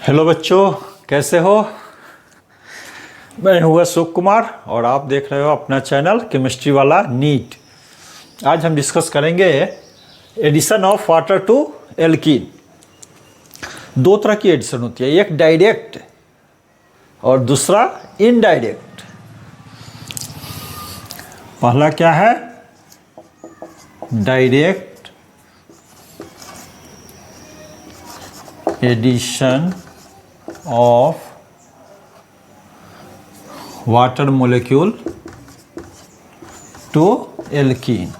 Hello बच्चों, कैसे हो। मैं हूँ अशोक कुमार और आप देख रहे हो अपना चैनल केमिस्ट्री वाला नीट। आज हम डिस्कस करेंगे addition of water to alkene. दो तरह की एडिशन होती है, एक डायरेक्ट और दूसरा इनडायरेक्ट। पहला क्या है, direct addition of water molecule to alkene.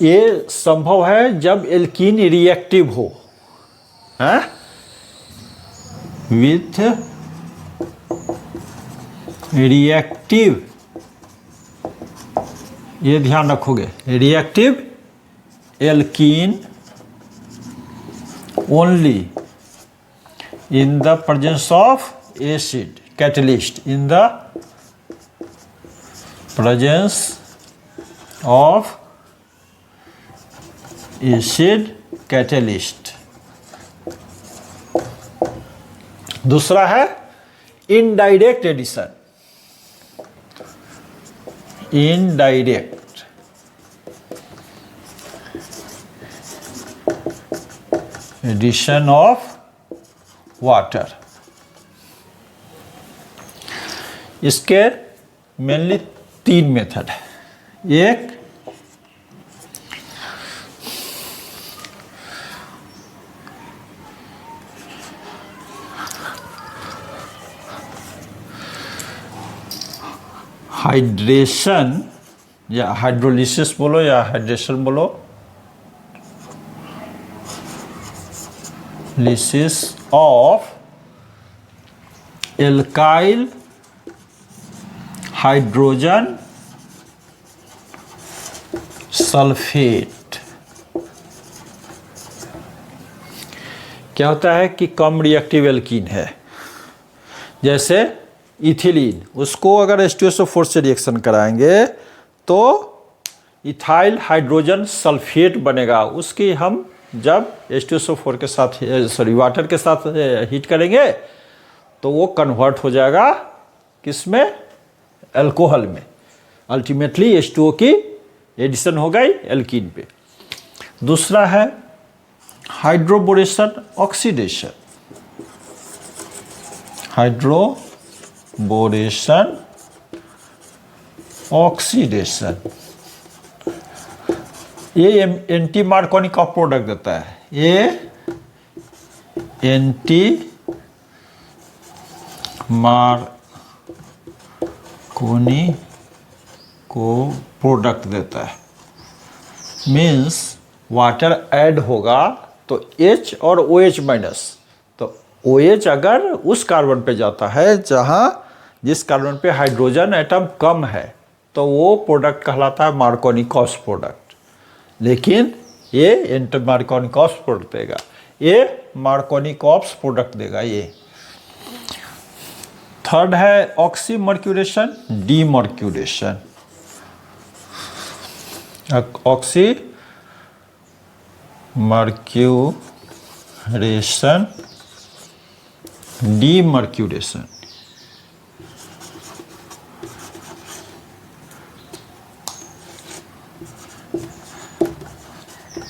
ये संभव है जब एल्कीन रिएक्टिव हो, है विथ रिएक्टिव, ये ध्यान रखोगे, reactive alkene only in the presence of acid catalyst, in the presence of acid catalyst। दूसरा है indirect addition. Indirect addition of water. इसके मेनली तीन मेथड है। एक हाइड्रेशन या हाइड्रोलिसिस बोलो या हाइड्रेशन बोलो, lysis of alkyl hydrogen sulphate. क्या होता है कि कम रिएक्टिव एल्कीन है, जैसे इथिलीन, उसको अगर H2SO4 से रिएक्शन कराएंगे तो इथाइल हाइड्रोजन सल्फेट बनेगा। उसकी हम जब H2SO4 के साथ वाटर के साथ हीट करेंगे तो वो कन्वर्ट हो जाएगा किसमें, अल्कोहल में। अल्टीमेटली H2O की एडिशन हो गई एल्कीन पे। दूसरा है हाइड्रोबोरेशन ऑक्सीडेशन। हाइड्रोबोरेशन ऑक्सीडेशन ये एंटी मार्कोनी का प्रोडक्ट देता है। ये एंटी मार्कोनी को प्रोडक्ट देता है। मीन्स वाटर ऐड होगा तो H और OH माइनस, तो OH अगर उस कार्बन पे जाता है जिस कार्बन पे हाइड्रोजन एटम कम है तो वो प्रोडक्ट कहलाता है मार्कोनी-कॉस प्रोडक्ट। लेकिन ये एंटी मार्कोनी-कॉस प्रोडक्ट देगा, ये मार्कोनी-कॉस प्रोडक्ट देगा ये। थर्ड है oxy mercuration demercuration. Oxy mercuration demercuration.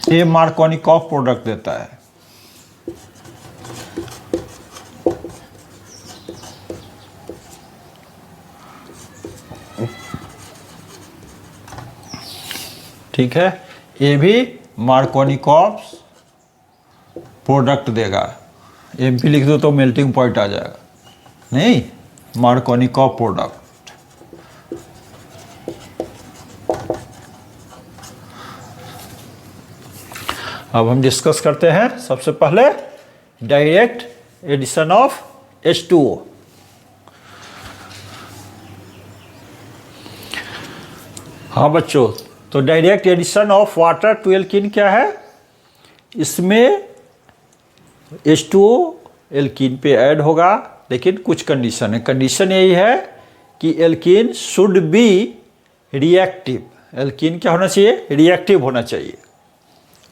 ये मार्कोनी-कॉस प्रोडक्ट देता है। ठीक है, ये भी मार्कोनी-कॉस प्रोडक्ट देगा। MP लिख दो तो मेल्टिंग पॉइंट आ जाएगा, नहीं, मार्कोनी-कॉस प्रोडक्ट। अब हम डिस्कस करते हैं सबसे पहले डायरेक्ट एडिशन ऑफ H2O। हाँ बच्चों, तो direct addition of water to alkene क्या है, इसमें H2O एल्कीन पे ऐड होगा, लेकिन कुछ कंडीशन है। कंडीशन यही है कि alkene should be reactive. Alkene क्या होना चाहिए, रिएक्टिव होना चाहिए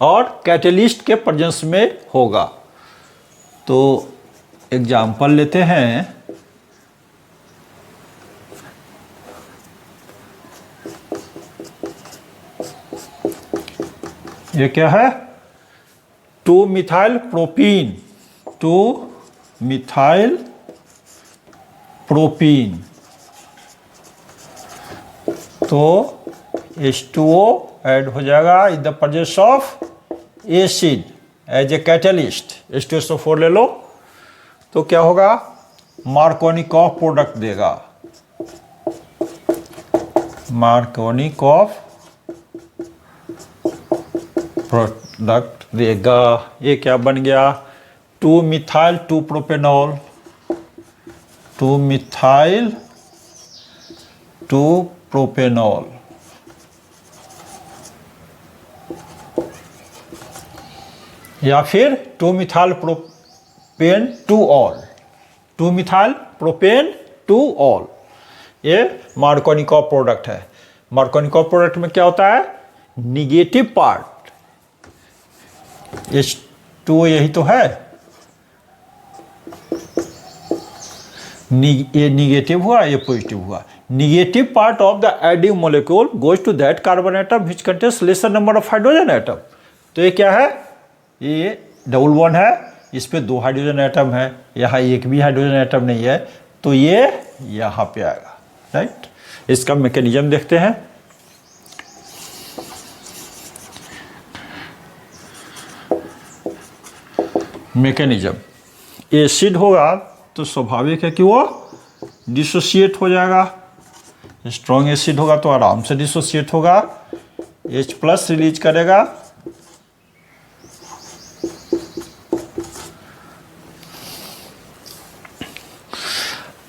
और कैटेलिस्ट के प्रेजेंस में होगा। तो एग्जाम्पल लेते हैं। ये क्या है? Two methyl propene, two methyl propene. तो H2O ऐड हो जाएगा in the presence of acid as a catalyst. H2SO4 ले लो तो क्या होगा? मार्कोनिकॉफ प्रोडक्ट देगा, मार्कोनिकॉफ प्रोडक्ट देगा। ये क्या बन गया? 2-मिथाइल 2-प्रोपेनॉल, 2-मिथाइल 2-प्रोपेनॉल। या फिर 2-मिथाइल प्रोपेन 2-ऑल, 2-मिथाइल प्रोपेन 2-ऑल। ये मार्कोनिकॉफ प्रोडक्ट है। मार्कोनिकॉफ प्रोडक्ट में क्या होता है? निगेटिव पार्ट H2O यही तो है, ये निगेटिव हुआ, ये पॉजिटिव हुआ। Negative part of the additive molecule goes to that carbon atom which contains lesser number of hydrogen atom. तो ये क्या है? ये डबल बॉन्ड है, इस पे 2 हाइड्रोजन एटम है, यहाँ एक भी हाइड्रोजन एटम नहीं है, तो ये यहाँ पे आएगा। राइट, इसका मैकेनिज्म देखते हैं। मैकेनिज्म, एसिड होगा तो स्वाभाविक है कि वो डिसोसिएट हो जाएगा। स्ट्रॉन्ग एसिड होगा तो आराम से डिसोसिएट होगा, H+ रिलीज करेगा।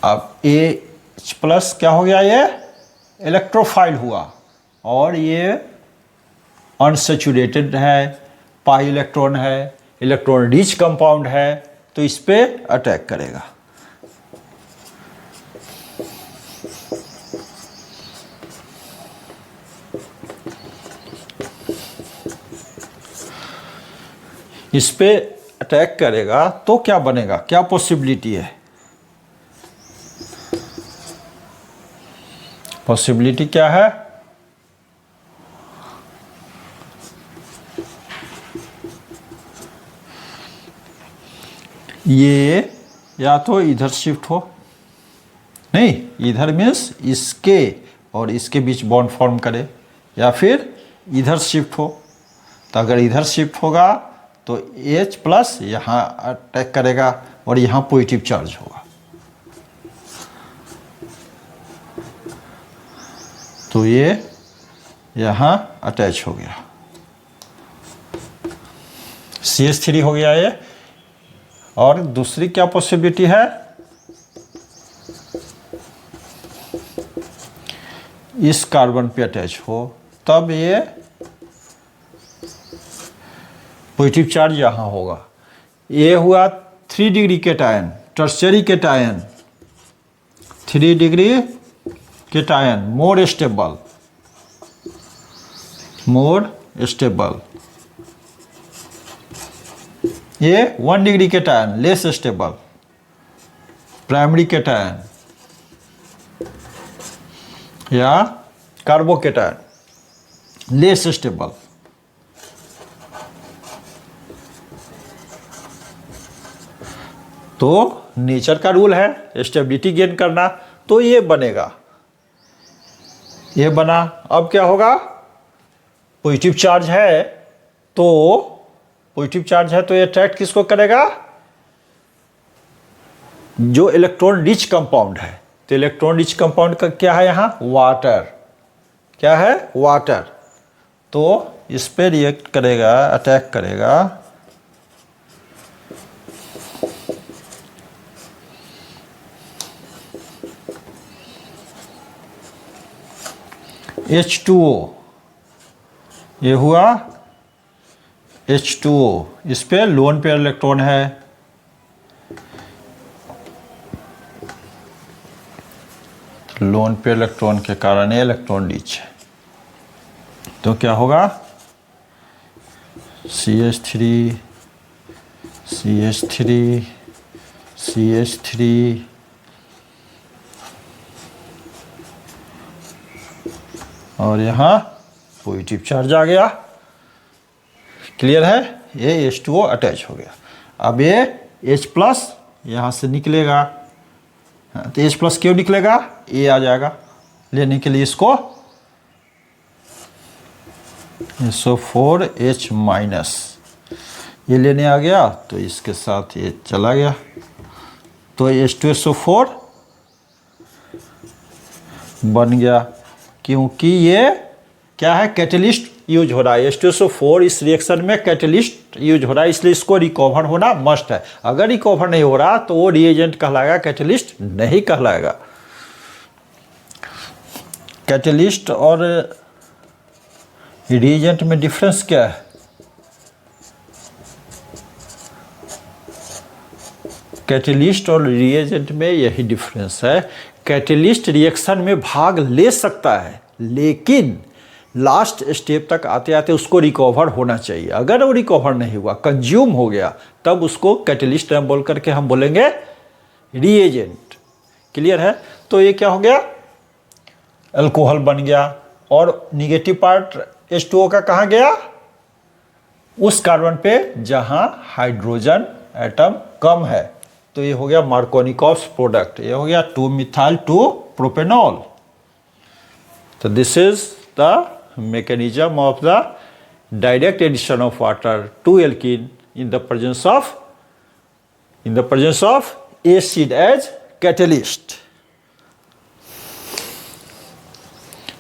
अब H+ क्या हो गया? ये इलेक्ट्रोफाइल हुआ और ये अनसैचुरेटेड है, पाई इलेक्ट्रॉन है, इलेक्ट्रॉन रिच कंपाउंड है, तो इस पे अटैक करेगा। इस पे अटैक करेगा तो क्या बनेगा? क्या पॉसिबिलिटी है? पॉसिबिलिटी क्या है? ये या तो इधर शिफ्ट हो, नहीं इधर मीन्स इसके और इसके बीच बॉन्ड फॉर्म करे, या फिर इधर शिफ्ट हो। तो अगर इधर शिफ्ट होगा तो H+ यहाँ अटैक करेगा और यहाँ पॉजिटिव चार्ज होगा, तो ये यहाँ अटैच हो गया, CH3 हो गया ये। और दूसरी क्या पॉसिबिलिटी है? इस कार्बन पे अटैच हो, तब ये पॉजिटिव चार्ज यहाँ होगा। ये हुआ 3 degree cation, tertiary cation, 3 degree cation, more stable, more stable. ये 1 degree cation, less stable, primary cation या कार्बोकेटायन, लेस स्टेबल। तो नेचर का रूल है स्टेबिलिटी गेन करना, तो ये बनेगा, ये बना। अब क्या होगा? पॉजिटिव चार्ज है तो पॉजिटिव चार्ज है तो ये अट्रैक्ट किसको करेगा? जो इलेक्ट्रॉन रिच कंपाउंड है। तो इलेक्ट्रॉन रिच कंपाउंड का क्या है यहाँ? वाटर। क्या है? वाटर। तो इस पे रिएक्ट करेगा, अटैक करेगा। H2O, ये हुआ H2O, इस पे लोन पेयर इलेक्ट्रॉन है, लोन पेयर इलेक्ट्रॉन के कारण ये इलेक्ट्रॉन रिच है। तो क्या होगा? CH3 CH3 CH3 और यहाँ पॉजिटिव चार्ज आ गया। क्लियर है? ये H2O अटैच हो गया। अब ये H+ यहाँ से निकलेगा, तो H+ क्यों निकलेगा? ये आ जाएगा लेने के लिए इसको SO4H- ये लेने आ गया, तो इसके साथ ये चला गया, तो H2SO4 बन गया। क्योंकि ये क्या है? कैटलिस्ट यूज हो रहा है। H2SO4 इस रिएक्शन में कैटलिस्ट यूज हो रहा है, इसलिए इसको रिकवर होना मस्ट है। अगर रिकवर नहीं हो रहा तो वो रिएजेंट कहलाएगा, कैटलिस्ट नहीं कहलाएगा। कैटलिस्ट और रिएजेंट में डिफरेंस क्या है? कैटलिस्ट और रिएजेंट में यही डिफरेंस है। कैटलिस्ट रिएक्शन में भाग ले सकता है, लेकिन लास्ट स्टेप तक आते आते उसको रिकवर होना चाहिए। अगर वो रिकवर नहीं हुआ, कंज्यूम हो गया, तब उसको कैटलिस्ट बोल करके हम बोलेंगे रिएजेंट। क्लियर है? तो ये क्या हो गया? अल्कोहल बन गया। और निगेटिव पार्ट H2O का कहाँ गया? उस कार्बन पे जहां हाइड्रोजन एटम कम है। तो ये हो गया मार्कोनिकॉव्स प्रोडक्ट, ये हो गया 2-methyl-2-propanol। तो this is the mechanism of the direct addition of water to alkene in the presence of acid as catalyst।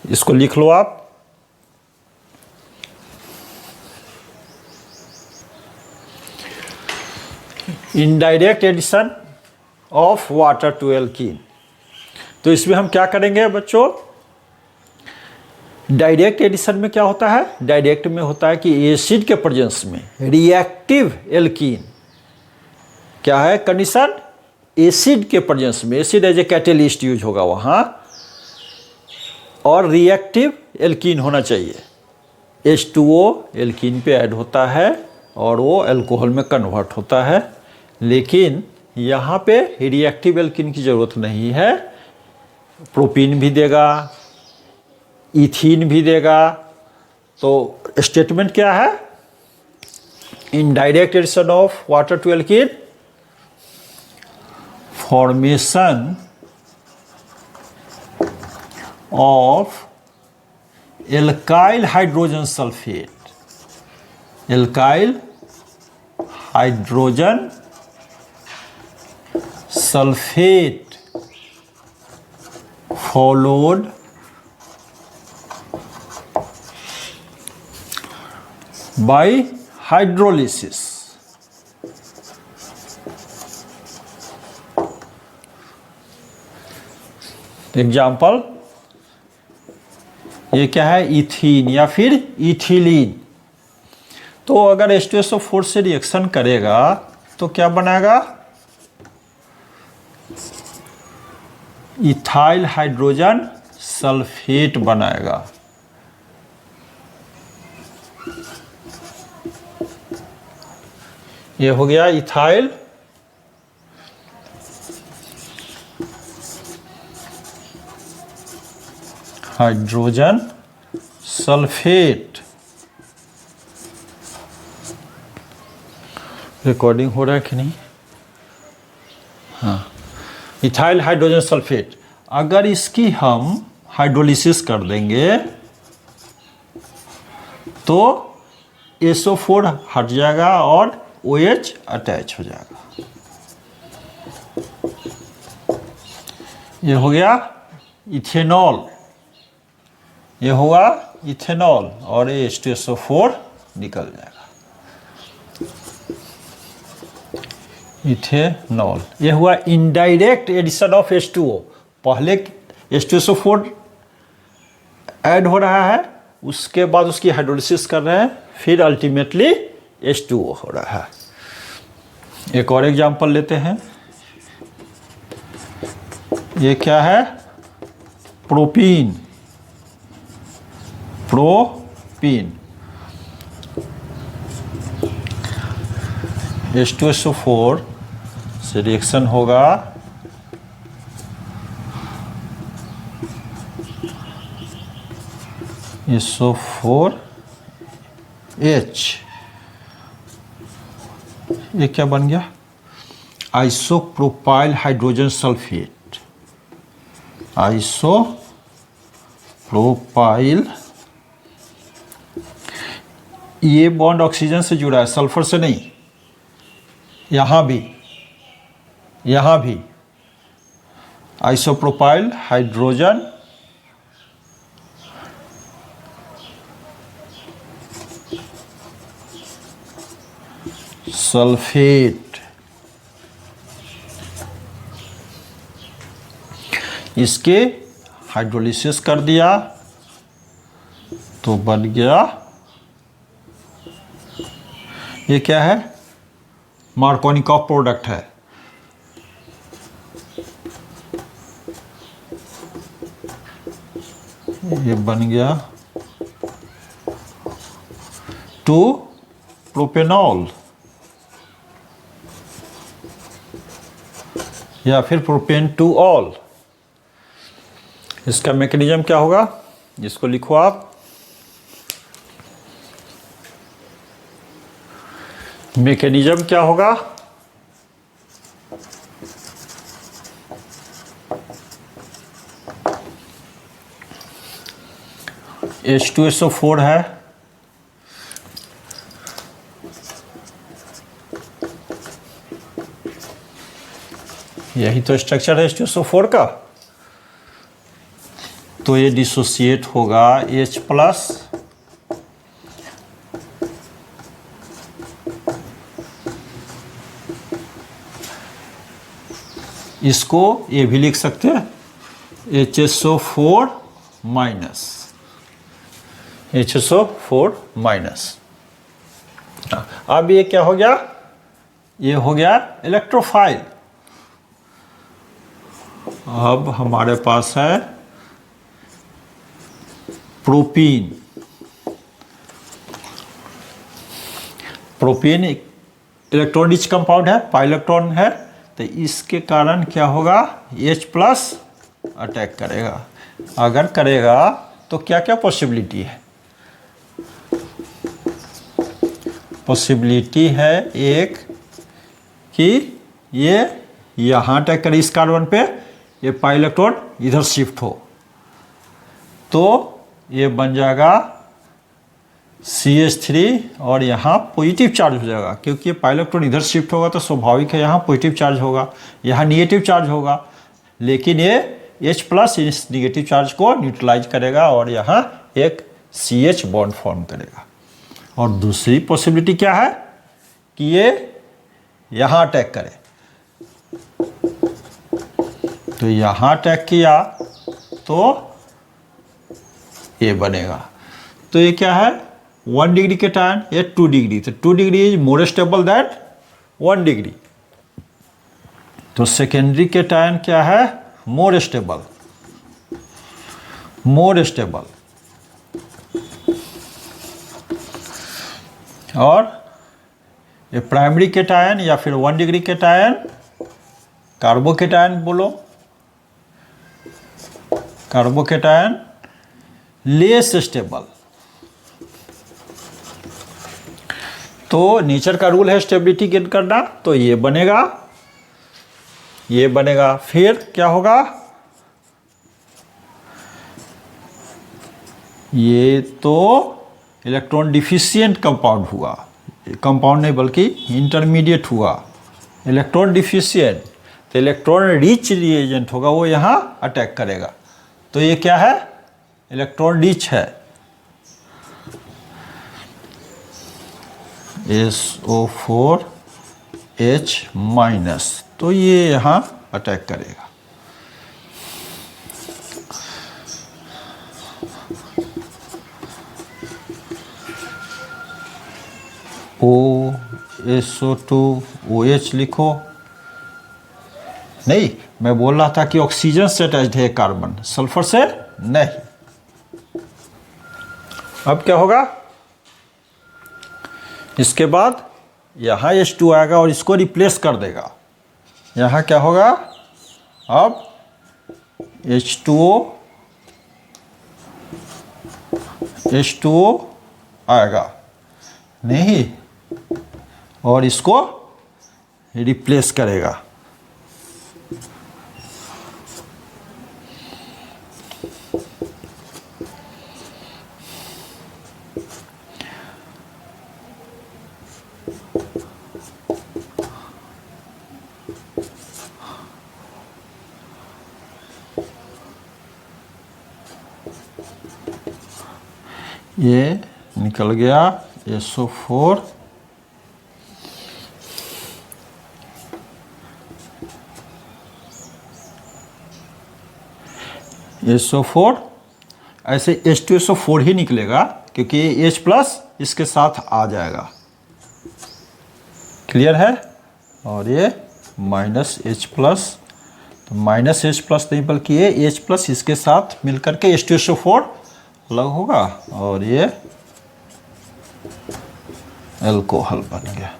इसको लिख लो आप। Indirect addition of water to alkene. तो इसमें हम क्या करेंगे बच्चों? डायरेक्ट एडिशन में क्या होता है? डायरेक्ट में होता है कि एसिड के प्रेजेंस में रिएक्टिव एल्कीन, क्या है कंडीशन? एसिड के प्रेजेंस में, acid as a catalyst use होगा वहां, और रिएक्टिव एल्कीन होना चाहिए। H2O एल्कीन पे ऐड होता है और वो अल्कोहल में कन्वर्ट होता है, लेकिन यहाँ पे रिएक्टिव एल्कीन की ज़रूरत नहीं है। प्रोपीन भी देगा, इथीन भी देगा। तो स्टेटमेंट क्या है? Indirect addition of water to alkene, formation of alkyl hydrogen sulphate, alkyl hydrogen sulphate followed by hydrolysis। Example, ये क्या है? इथीन या फिर इथिलीन। तो अगर H2SO4 से रिएक्शन करेगा तो क्या बनाएगा? इथाइल हाइड्रोजन सल्फेट बनाएगा। ये हो गया इथाइल हाइड्रोजन सल्फेट। रिकॉर्डिंग हो रहा है कि नहीं? हाँ, इथाइल हाइड्रोजन सल्फेट। अगर इसकी हम हाइड्रोलिसिस कर देंगे तो SO4 हट जाएगा और OH अटैच हो जाएगा। ये हो गया इथेनॉल, ये होगा इथेनॉल, और ये H2SO4 निकल जाएगा। इथेनॉल, ये हुआ इनडायरेक्ट एडिशन ऑफ H2O। पहले H2SO4 ऐड हो रहा है, उसके बाद उसकी हाइड्रोलिसिस कर रहे हैं, फिर अल्टीमेटली H2O हो रहा है। एक और एग्जांपल लेते हैं। ये क्या है? प्रोपीन, प्रोपीन H2SO4 से रिएक्शन होगा SO4H, ये क्या बन गया? Isopropyl hydrogen sulphate. आइसोप्रोपाइल, ये बॉन्ड ऑक्सीजन से जुड़ा है, सल्फर से नहीं। यहाँ भी आइसोप्रोपाइल हाइड्रोजन सल्फेट, इसके हाइड्रोलिसिस कर दिया तो बन गया, ये क्या है? मार्कोनिकॉफ प्रोडक्ट है। ये बन गया 2 प्रोपेनॉल या फिर प्रोपेन टू ऑल। इसका मैकेनिज्म क्या होगा, इसको लिखो आप। मैकेनिज्म क्या होगा? H2SO4 है, यही तो स्ट्रक्चर है H2SO4 का। तो ये डिसोसिएट होगा H+, इसको ये भी लिख सकते हैं HSO4 माइनस, HSO4 माइनस। अब ये क्या हो गया? ये हो गया इलेक्ट्रोफाइल। अब हमारे पास है propene. Propene electron rich compound है, पाई इलेक्ट्रॉन है, तो इसके कारण क्या होगा? H+ अटैक करेगा। अगर करेगा तो क्या क्या पॉसिबिलिटी है? पॉसिबिलिटी है एक कि ये यहाँ अटैक करे इस कार्बन पे, ये पाई इलेक्ट्रॉन इधर शिफ्ट हो, तो ये बन जाएगा CH3 और यहाँ पॉजिटिव चार्ज हो जाएगा, क्योंकि ये पाई इलेक्ट्रॉन इधर शिफ्ट होगा तो स्वाभाविक है यहाँ पॉजिटिव चार्ज होगा, यहाँ निगेटिव चार्ज होगा। लेकिन ये H+ इस निगेटिव चार्ज को न्यूट्रलाइज करेगा और यहाँ एक CH बॉन्ड फॉर्म करेगा। और दूसरी पॉसिबिलिटी क्या है कि ये यहाँ अटैक करे, तो यहाँ अटैक किया तो ये बनेगा। तो ये क्या है? 1 डिग्री के टाइम, ये 2 डिग्री, तो 2 degree is more stable that 1 degree. तो सेकेंडरी के टाइम क्या है? More stable, more stable. और ये प्राइमरी के टाइम या फिर 1 डिग्री के टाइम, कार्बोकेटायन बोलो, कार्बोकेटायन लेस स्टेबल। तो नेचर का रूल है स्टेबिलिटी गेन करना, तो ये बनेगा, ये बनेगा। फिर क्या होगा? ये तो इलेक्ट्रॉन डिफिशिएंट कंपाउंड हुआ, कंपाउंड नहीं बल्कि इंटरमीडिएट हुआ, इलेक्ट्रॉन डिफिशिएंट। तो इलेक्ट्रॉन रिच रिएजेंट होगा, वो यहाँ अटैक करेगा। तो ये क्या है? इलेक्ट्रॉन रिच है, SO4H-, तो ये यहाँ अटैक करेगा। SO2OH लिखो। नहीं, मैं बोल रहा था कि ऑक्सीजन से अटैच्ड है कार्बन, सल्फर से नहीं। अब क्या होगा? इसके बाद यहाँ H2 आएगा और इसको रिप्लेस कर देगा। यहाँ क्या होगा, अब H2O आएगा नहीं, और इसको रिप्लेस करेगा। ये निकल गया SO4, SO4 ऐसे H2SO4 ही निकलेगा क्योंकि ये H प्लस इसके साथ आ जाएगा। क्लियर है? और ये माइनस H प्लस, तो माइनस H प्लस नहीं बल्कि ये H प्लस इसके साथ मिलकर के H2SO4 अलग होगा और ये अल्कोहल बन गया।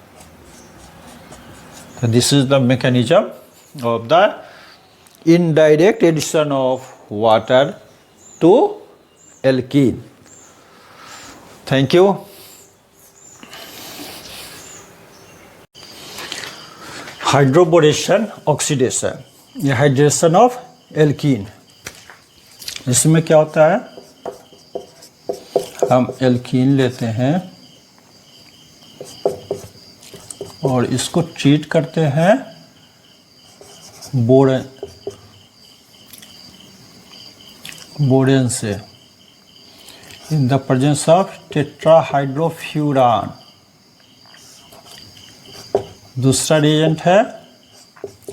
तो this is the mechanism of the indirect addition of water to alkene. Thank you. Hydroboration oxidation, ये हाइड्रेशन ऑफ एल्कीन। इसमें क्या होता है, हम एल्कीन लेते हैं और इसको ट्रीट करते हैं बोरेन से इन द प्रेजेंस ऑफ टेट्राहाइड्रोफ्यूरान। दूसरा रिएजेंट है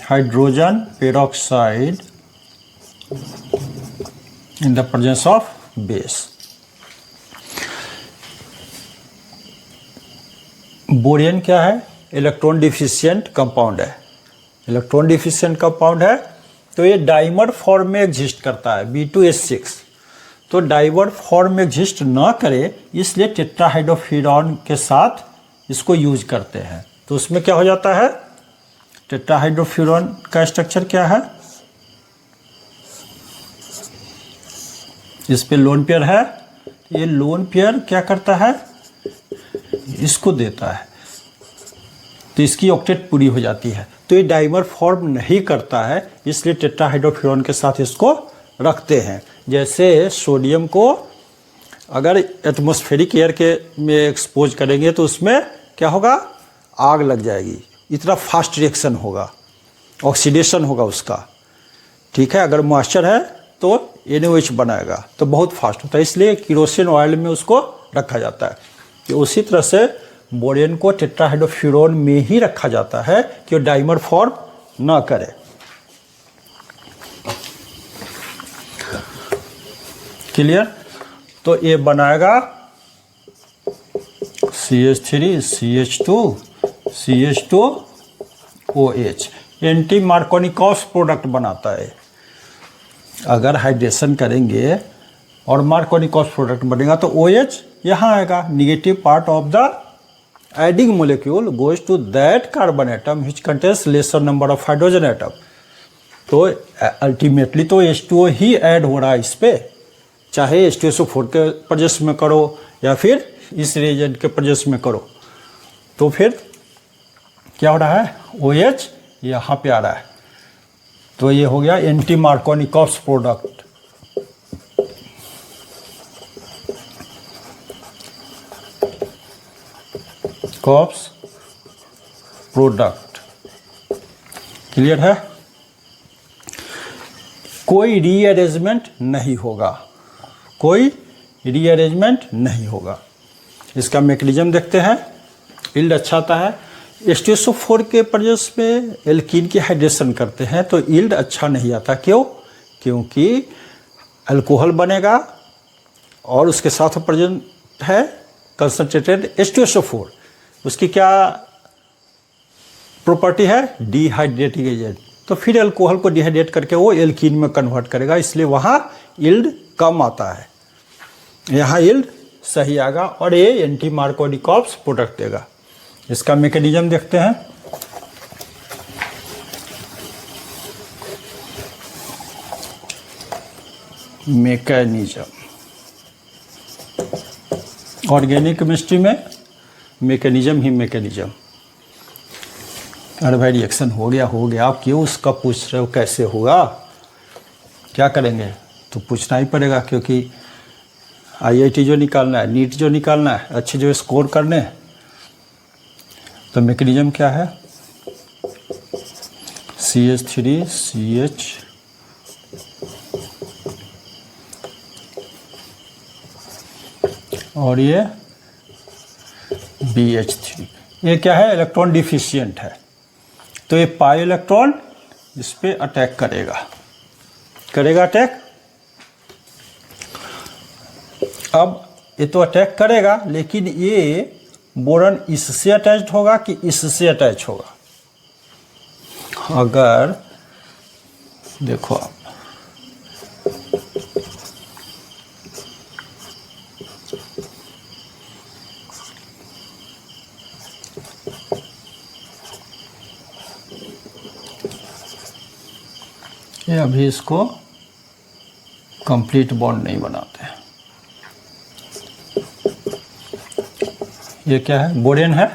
hydrogen peroxide in the presence of base. Borane क्या है, इलेक्ट्रॉन डिफिशिएंट कंपाउंड है। इलेक्ट्रॉन डिफिशिएंट कंपाउंड है तो ये डाइमर फॉर्म में एग्जिस्ट करता है, B2H6। तो डाइमर फॉर्म में एग्जिस्ट ना करे इसलिए टेट्राहाइड्रोफ्यूरॉन के साथ इसको यूज करते हैं। तो उसमें क्या हो जाता है, टेट्राहाइड्रोफ्यूरॉन का स्ट्रक्चर क्या है, इस पे लोन पेयर है, ये लोन पेयर क्या करता है, इसको देता है, तो इसकी ऑक्टेट पूरी हो जाती है। तो ये डाइमर फॉर्म नहीं करता है इसलिए टेट्राहाइड्रोफ्यूरॉन के साथ इसको रखते हैं। जैसे सोडियम को अगर एटमॉस्फेरिक एयर के में एक्सपोज करेंगे तो उसमें क्या होगा, आग लग जाएगी, इतना फास्ट रिएक्शन होगा, ऑक्सीडेशन होगा उसका। ठीक है, अगर मॉइस्चर है तो NaOH बनाएगा तो बहुत फास्ट होता है, इसलिए केरोसिन ऑयल में उसको रखा जाता है। कि उसी तरह से बोरेन को टेट्राहाइड्रोफ्यूरॉन में ही रखा जाता है कि वो डाइमर फॉर्म ना करे। क्लियर? तो ये बनाएगा CH3 CH2 CH2OH, anti Markovnikov product बनाता है। अगर हाइड्रेशन करेंगे और मार्कोनिकॉस प्रोडक्ट बनेगा तो OH यहाँ आएगा। Negative part of the adding molecule goes to that carbon atom which contains lesser number of hydrogen atom. तो अल्टीमेटली तो H2O ही ऐड हो रहा है इस पे, चाहे H2SO4 के प्रेजेंस में करो या फिर इस रिएजेंट के प्रेजेंस में करो। तो फिर क्या हो रहा है, OH यहाँ पे आ रहा है, तो ये हो गया एंटी मार्कोनिकॉस प्रोडक्ट। कॉप्स प्रोडक्ट। क्लियर है? कोई रीअरेंजमेंट नहीं होगा, कोई रीअरेंजमेंट नहीं होगा। इसका मैकेनिज्म देखते हैं। यील्ड अच्छा आता है। H2SO4 के प्रेजेंस में एल्कीन की हाइड्रेशन करते हैं तो यील्ड अच्छा नहीं आता। क्यों? क्योंकि अल्कोहल बनेगा और उसके साथ प्रेजेंट है कंसंट्रेटेड H2SO4। उसकी क्या प्रॉपर्टी है, डिहाइड्रेटिंग एजेंट। तो फिर अल्कोहल को डिहाइड्रेट करके वो एल्कीन में कन्वर्ट करेगा, इसलिए वहाँ यील्ड कम आता है। यहाँ यील्ड सही आएगा और ये एंटी मार्कोनिकॉस प्रोडक्ट देगा। इसका मैकेनिज्म देखते हैं। मैकेनिज्म, ऑर्गेनिक केमिस्ट्री में मैकेनिज्म ही मैकेनिज्म। अरे भाई रिएक्शन हो गया, आप क्यों उसका पूछ रहे हो कैसे होगा, क्या करेंगे? तो पूछना ही पड़ेगा, क्योंकि आईआईटी जो निकालना है, नीट जो निकालना है, अच्छे जो स्कोर करने हैं। तो मैकेनिज्म क्या है? CH3CH और ये BH3, ये क्या है? इलेक्ट्रॉन डिफिशिएंट है, तो ये पाई इलेक्ट्रॉन इस पे अटैक करेगा अटैक। अब ये तो अटैक करेगा, लेकिन ये बोरॉन इससे अटैच्ड होगा कि इससे अटैच होगा? अगर देखो आप, ये अभी इसको कंप्लीट बॉन्ड नहीं बनाते हैं। ये क्या है? बोरेन है।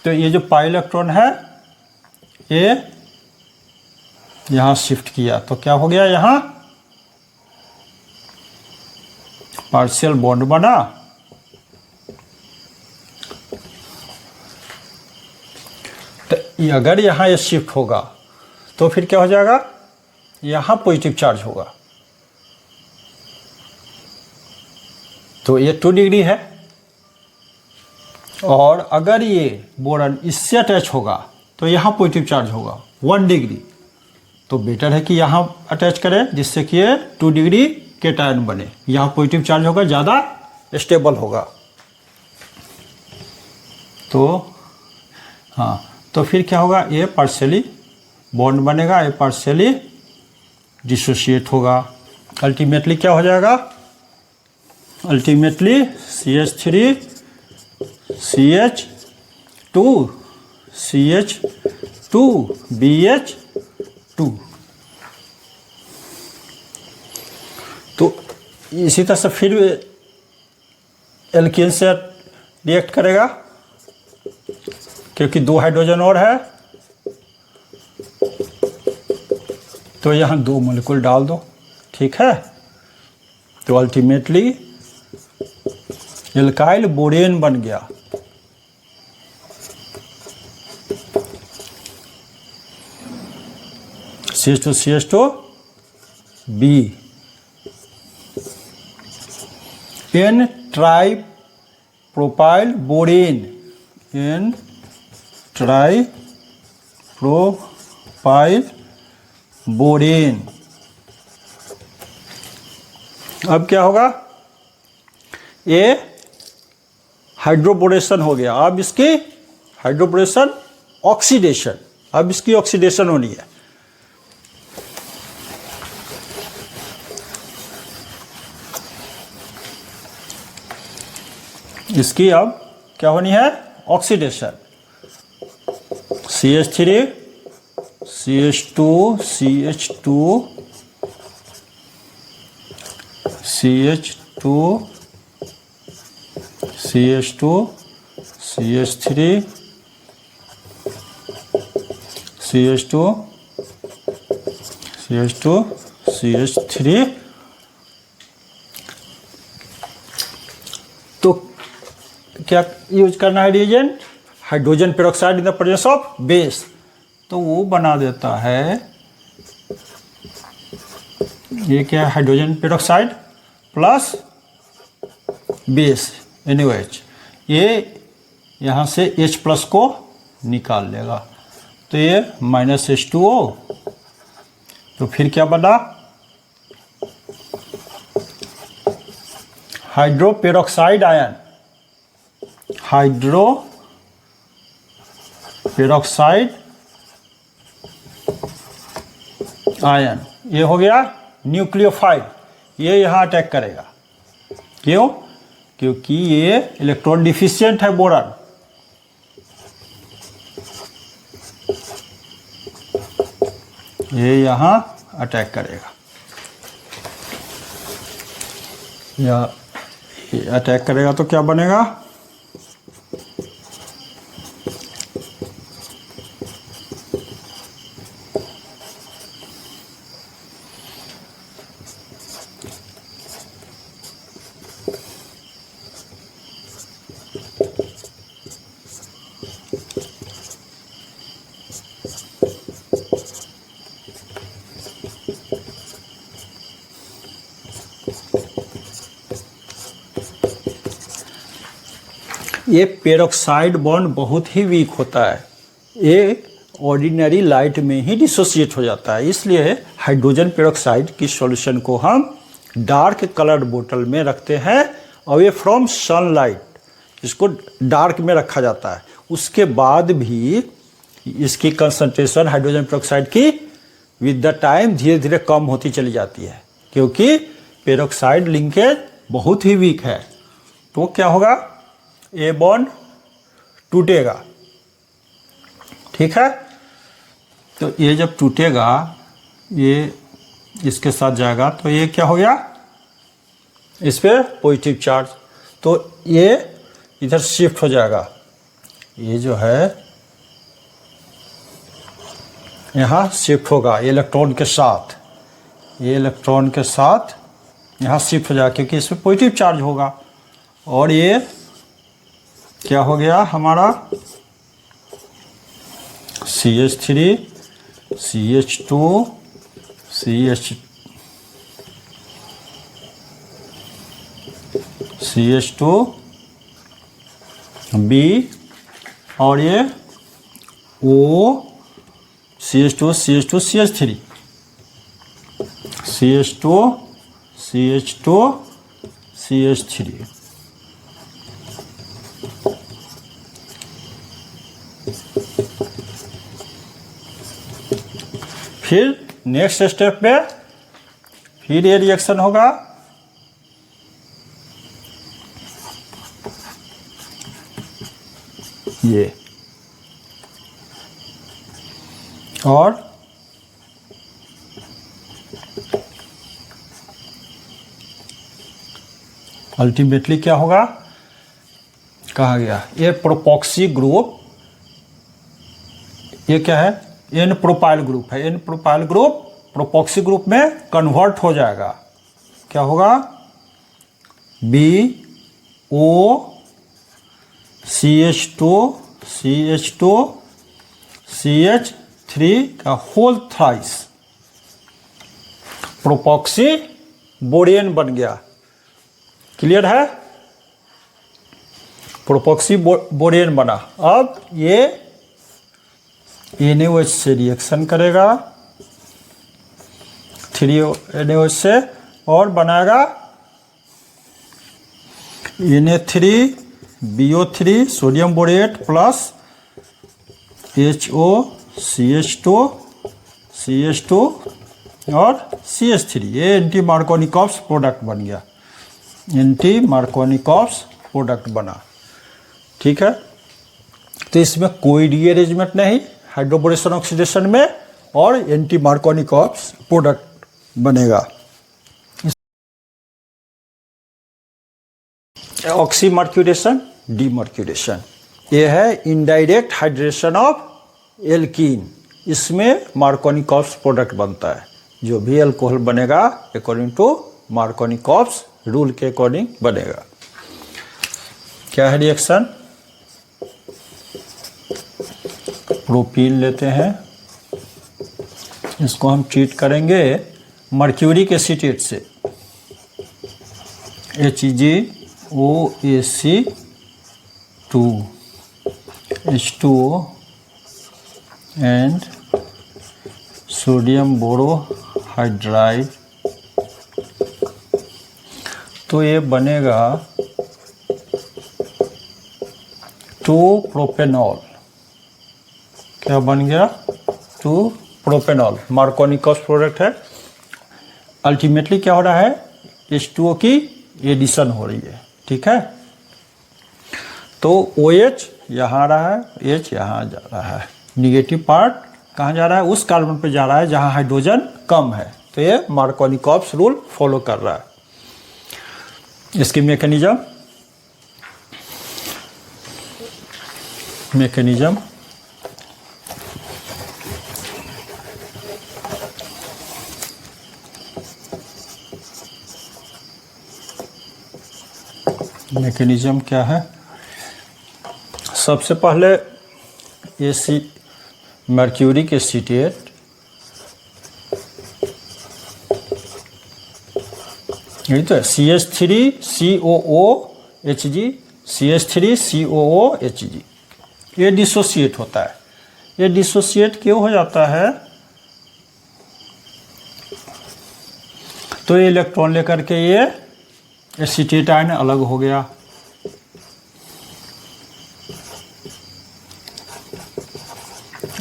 तो ये जो पाई इलेक्ट्रॉन है ये यहाँ शिफ्ट किया, तो क्या हो गया? यहाँ पार्शियल बॉन्ड बना, तो अगर यहाँ ये शिफ्ट होगा तो फिर क्या हो जाएगा? यहाँ पॉजिटिव चार्ज होगा। तो ये 2 डिग्री है, और अगर ये बोरॉन इससे अटैच होगा तो यहाँ पॉजिटिव चार्ज होगा 1 डिग्री। तो बेटर है कि यहाँ अटैच करें, जिससे कि ये 2 डिग्री केटायन बने। यहाँ पॉजिटिव चार्ज होगा, ज़्यादा स्टेबल होगा। तो हाँ, तो फिर क्या होगा? ये पार्शियली बॉन्ड बनेगा, ये पार्शियली डिसोशिएट होगा। अल्टीमेटली क्या हो जाएगा? Ultimately CH3 CH2 CH2 BH2। तो इसी तरह से फिर एल्केन से रिएक्ट करेगा, क्योंकि 2 हाइड्रोजन और है, तो यहाँ 2 मॉलिक्यूल डाल दो, ठीक है। तो अल्टीमेटली एल्काइल बोरेन बन गया। CH2 B, N try propyl borane, N try propyl borane. अब क्या होगा? ये हाइड्रोबोरेशन हो गया। अब इसकी हाइड्रोबोरेशन ऑक्सीडेशन, अब इसकी ऑक्सीडेशन होनी है। इसकी अब क्या होनी है? Oxidation. CH3 CH2 CH2 CH2 CH2 CH3 CH2 CH2 CH3। तो क्या यूज करना है reagent? Hydrogen peroxide in the presence of base. तो वो बना देता है, ये क्या है? Hydrogen peroxide plus base NaOH। ये यहाँ से H प्लस को निकाल लेगा, तो ये -H2O। तो फिर क्या बना? Hydroperoxide ion, hydroperoxide ion. ये हो गया न्यूक्लियोफाइल, ये यहाँ अटैक करेगा। क्यों? क्योंकि ये इलेक्ट्रॉन डिफिशिएंट है बोरॉन, ये यहाँ अटैक करेगा, या ये अटैक करेगा तो क्या बनेगा, ये पेरोक्साइड बॉन्ड बहुत ही वीक होता है, ये ऑर्डिनरी लाइट में ही डिसोसिएट हो जाता है। इसलिए हाइड्रोजन पेरोक्साइड की सॉल्यूशन को हम डार्क कलर्ड बोतल में रखते हैं, अवे फ्रॉम सनलाइट, इसको डार्क में रखा जाता है। उसके बाद भी इसकी कंसंट्रेशन हाइड्रोजन पेरोक्साइड की विद द टाइम धीरे धीरे कम होती चली जाती है, क्योंकि पेरोक्साइड लिंकेज बहुत ही वीक है। तो क्या होगा, ए बॉन्ड टूटेगा, ठीक है। तो ये जब टूटेगा, ये इसके साथ जाएगा, तो ये क्या हो गया, इस पे पॉजिटिव चार्ज, तो ये इधर शिफ्ट हो जाएगा। ये जो है यहाँ शिफ्ट होगा इलेक्ट्रॉन के साथ, ये इलेक्ट्रॉन के साथ यहाँ शिफ्ट हो जाएगा, क्योंकि इस पे पॉजिटिव चार्ज होगा। और ये क्या हो गया हमारा, CH3 CH2 CH2B और ये O CH2 CH2 CH3 CH2 CH2 CH3। फिर नेक्स्ट स्टेप पे फिर ये रिएक्शन होगा, ये और अल्टीमेटली क्या होगा, कहा गया ये प्रोपॉक्सी ग्रुप, ये क्या है, एन प्रोपाइल ग्रुप है, एन प्रोपाइल ग्रुप प्रोपॉक्सी ग्रुप में कन्वर्ट हो जाएगा। क्या होगा, BO CH2 CH2 CH3 का होल थ्राइस प्रोपॉक्सी बोरेन बन गया। क्लियर है, प्रोपॉक्सी बोरेन बना। अब ये NaOH से रिएक्शन करेगा 3NaOH से और बनाएगा Na3BO3 sodium borate plus HO CH2 CH2 और CH3। ये एंटी मार्कोनिकॉप्स प्रोडक्ट बन गया, एंटी मार्कोनिकॉप्स प्रोडक्ट बना, ठीक है। तो इसमें कोई रीअरेंजमेंट नहीं हाइड्रोबोरेशन ऑक्सीडेशन में, और एंटी मार्कोनिकॉप्स प्रोडक्ट बनेगा। ऑक्सीमर्क्यूरेशन डीमर्क्यूरेशन, ये है इनडायरेक्ट हाइड्रेशन ऑफ एल्कीन, इसमें मार्कोनिकॉप्स प्रोडक्ट बनता है। जो भी अल्कोहल बनेगा अकॉर्डिंग टू मार्कोनिकॉप्स रूल के अकॉर्डिंग बनेगा। क्या है रिएक्शन, प्रोपीन लेते हैं, इसको हम ट्रीट करेंगे मर्क्यूरिक एसीटेट से, HgOAc2 H2O and sodium borohydride. तो ये बनेगा 2 प्रोपेनॉल। क्या बन गया, 2 प्रोपेनॉल, मार्कोनिकॉस प्रोडक्ट है। अल्टीमेटली क्या हो रहा है, H2O की एडिशन हो रही है, ठीक है। तो OH यहाँ आ रहा है, H यहाँ जा रहा है, निगेटिव पार्ट कहाँ जा रहा है, उस कार्बन पे जा रहा है जहाँ हाइड्रोजन कम है। तो ये मार्कोनिकॉप्स रूल फॉलो कर रहा है। इसकी मैकेनिज्म क्या है, सबसे पहले मर्क्यूरिक एसीटेट यही तो है, CH3COOHG, CH3COOHG, ये डिसोसिएट होता है। ये डिसोसिएट क्यों हो जाता है, तो ये इलेक्ट्रॉन लेकर के ये एसीटेट आयन अलग हो गया,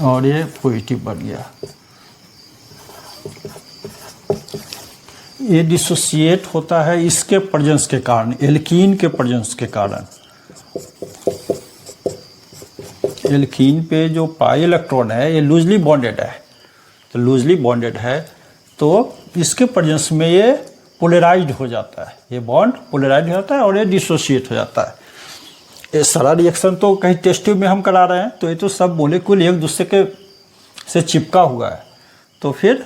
और ये पॉजिटिव बन गया। ये डिसोसिएट होता है इसके प्रेजेंस के कारण, एल्कीन के प्रेजेंस के कारण। एल्कीन पे जो पाई इलेक्ट्रॉन है ये लूजली बॉन्डेड है, तो लूजली बॉन्डेड है तो इसके प्रेजेंस में ये पोलराइज्ड हो जाता है, ये बॉन्ड पोलराइज्ड हो जाता है और ये डिसोसिएट हो जाता है। ये सारा रिएक्शन तो कहीं टेस्ट ट्यूब में हम करा रहे हैं, तो ये तो सब मॉलिक्यूल एक दूसरे के से चिपका हुआ है, तो फिर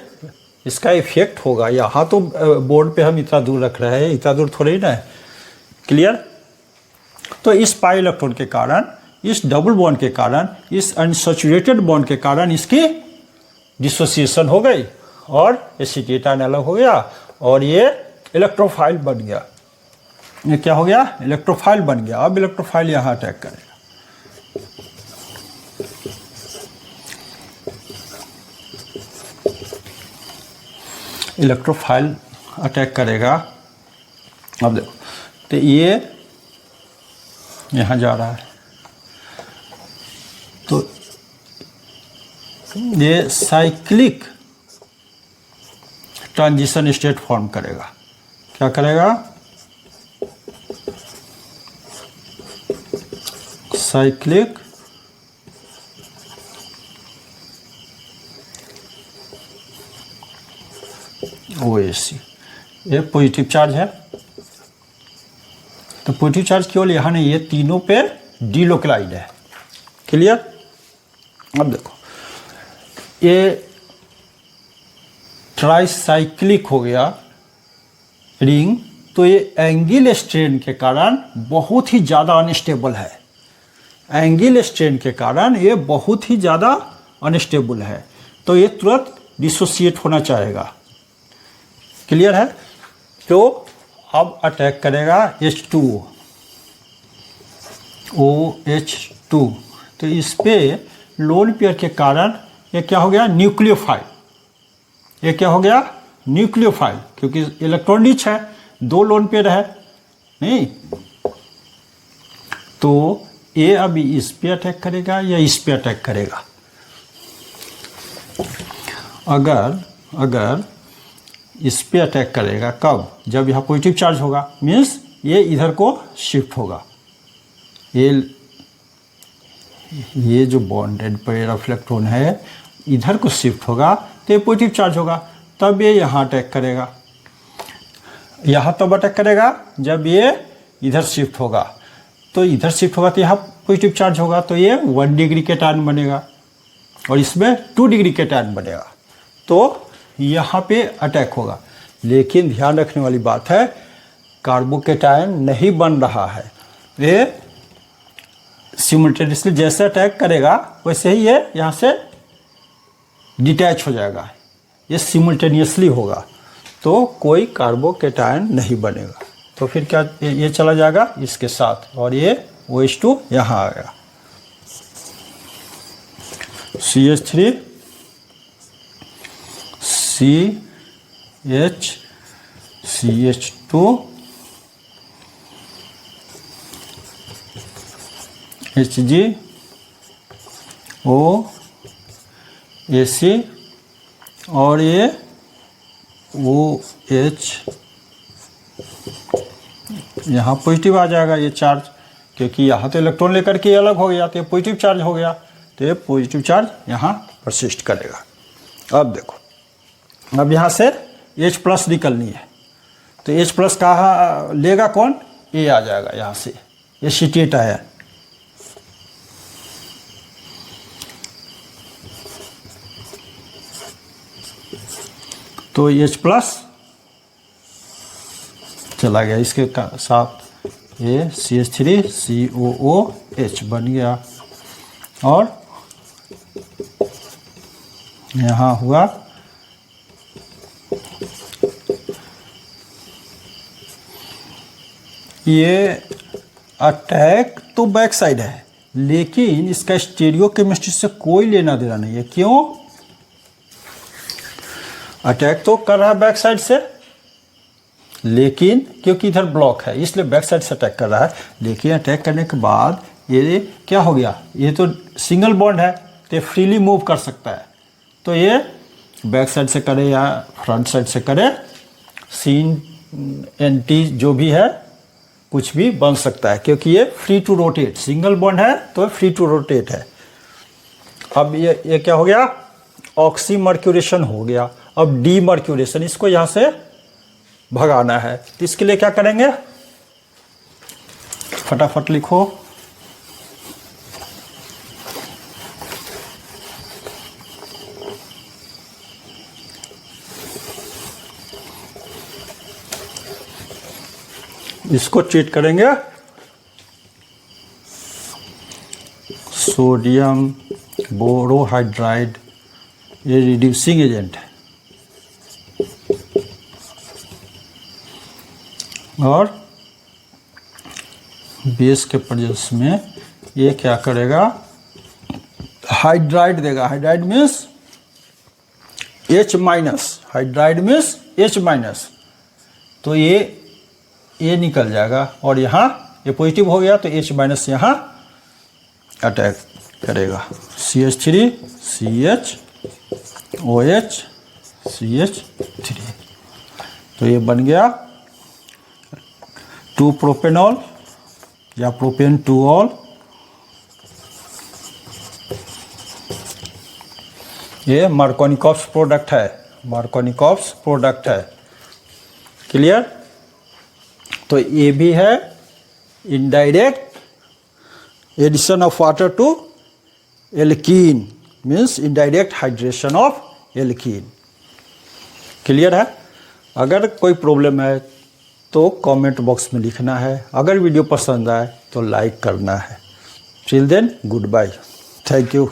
इसका इफेक्ट होगा। यहाँ तो बोर्ड पे हम इतना दूर रख रहे हैं, इतना दूर थोड़ा ही ना है, क्लियर। तो इस पाई इलेक्ट्रॉन के कारण, इस डबल बॉन्ड के कारण, इस अनसैचुरेटेड बॉन्ड के कारण इसकी डिसोसिएशन हो गई और एसीटेट आयन अलग हो गया और ये इलेक्ट्रोफाइल बन गया। ये क्या हो गया, इलेक्ट्रोफाइल बन गया। अब इलेक्ट्रोफाइल यहाँ अटैक करेगा, इलेक्ट्रोफाइल अटैक करेगा। अब देखो, तो ये यहाँ जा रहा है, तो ये साइक्लिक ट्रांजिशन स्टेट फॉर्म करेगा। क्या करेगा, साइक्लिक OAC, ये पॉजिटिव चार्ज है, तो पॉजिटिव चार्ज केवल यहाँ नहीं, ये तीनों पे डिलोकलाइड है, क्लियर। अब देखो, ये ट्राइसाइक्लिक हो गया रिंग, तो ये एंगल स्ट्रेन के कारण बहुत ही ज़्यादा अनस्टेबल है। एंगल स्ट्रेन के कारण ये बहुत ही ज़्यादा अनस्टेबल है, तो ये तुरंत डिसोसिएट होना चाहेगा, क्लियर है। तो अब अटैक करेगा H2O, OH2, तो इस पे लोन पेयर के कारण ये क्या हो गया, न्यूक्लियोफाइल। ये क्या हो गया, न्यूक्लियोफाइल, क्योंकि इलेक्ट्रॉन रिच है, 2 लोन पेयर है नहीं, तो ये अभी इस पे अटैक करेगा या इस पे अटैक करेगा। अगर इस पे अटैक करेगा, कब, जब यहाँ पॉजिटिव चार्ज होगा, मीन्स ये इधर को शिफ्ट होगा, ये जो बॉन्डेड पेयर ऑफ इलेक्ट्रॉन है इधर को शिफ्ट होगा, तो ये पॉजिटिव चार्ज होगा, तब ये यहाँ अटैक करेगा। यहाँ तब अटैक करेगा जब ये इधर शिफ्ट होगा, तो इधर शिफ्ट होगा तो यहाँ पॉजिटिव चार्ज होगा, तो ये 1 डिग्री केटायन बनेगा और इसमें 2 डिग्री केटायन बनेगा, तो यहाँ पे अटैक होगा। लेकिन ध्यान रखने वाली बात है, कार्बोकेटायन नहीं बन रहा है, ये सिमुलटेनियसली जैसे अटैक करेगा वैसे ही ये यहाँ से डिटैच हो जाएगा, ये सिमुलटेनियसली होगा, तो कोई कार्बोकेटायन नहीं बनेगा। तो फिर क्या, ये चला जाएगा इसके साथ और ये OH2 यहाँ आ गया, CH3 CH2 HG OAC और ये OH, यहाँ पॉजिटिव आ जाएगा ये चार्ज, क्योंकि यहाँ तो इलेक्ट्रॉन लेकर के अलग हो गया, तो ये पॉजिटिव चार्ज हो गया, तो ये पॉजिटिव चार्ज यहाँ परसिस्ट करेगा। अब देखो, अब यहाँ से H+ निकलनी है, तो H+ कहाँ लेगा कौन, ये आ जाएगा यहाँ से, ये एसीटेट आया, तो H+ चला गया, इसके साथ ये CH3COOH बन गया, और यहाँ हुआ ये अटैक तो बैक साइड है, लेकिन इसका स्टीरियो केमिस्ट्री से कोई लेना देना नहीं है। क्यों? अटैक तो कर रहा है बैक साइड से, लेकिन क्योंकि इधर ब्लॉक है इसलिए बैक साइड से अटैक कर रहा है, लेकिन अटैक करने के बाद ये क्या हो गया, ये तो सिंगल बॉन्ड है तो ये फ्रीली मूव कर सकता है, तो ये बैक साइड से करे या फ्रंट साइड से करे, CNT जो भी है कुछ भी बन सकता है, क्योंकि ये free to rotate, single bond है तो फ्री टू रोटेट है। अब ये क्या हो गया, ऑक्सीमर्क्यूरेशन हो गया। अब डीमर्क्यूरेशन, इसको यहाँ से भगाना है, तो इसके लिए क्या करेंगे, फटाफट लिखो, इसको ट्रीट करेंगे सोडियम बोरोहाइड्राइड, ये रिड्यूसिंग एजेंट है, और बेस के प्रेजेंस में ये क्या करेगा, हाइड्राइड देगा। Hydride means H-, hydride means H-, तो ये निकल जाएगा, और यहाँ ये पॉजिटिव हो गया तो H- यहाँ अटैक करेगा, CH3 CHOH CH3, तो ये बन गया 2-प्रोपेनॉल या प्रोपेन 2-ऑल। ये मार्कोनिकॉप्स प्रोडक्ट है, मार्कोनिकॉप्स प्रोडक्ट है, क्लियर। तो ये भी है indirect addition of water to alkene, means indirect hydration of alkene, clear है। अगर कोई प्रॉब्लम है तो कमेंट बॉक्स में लिखना है, अगर वीडियो पसंद आए तो लाइक करना है। Till then good bye, thank you.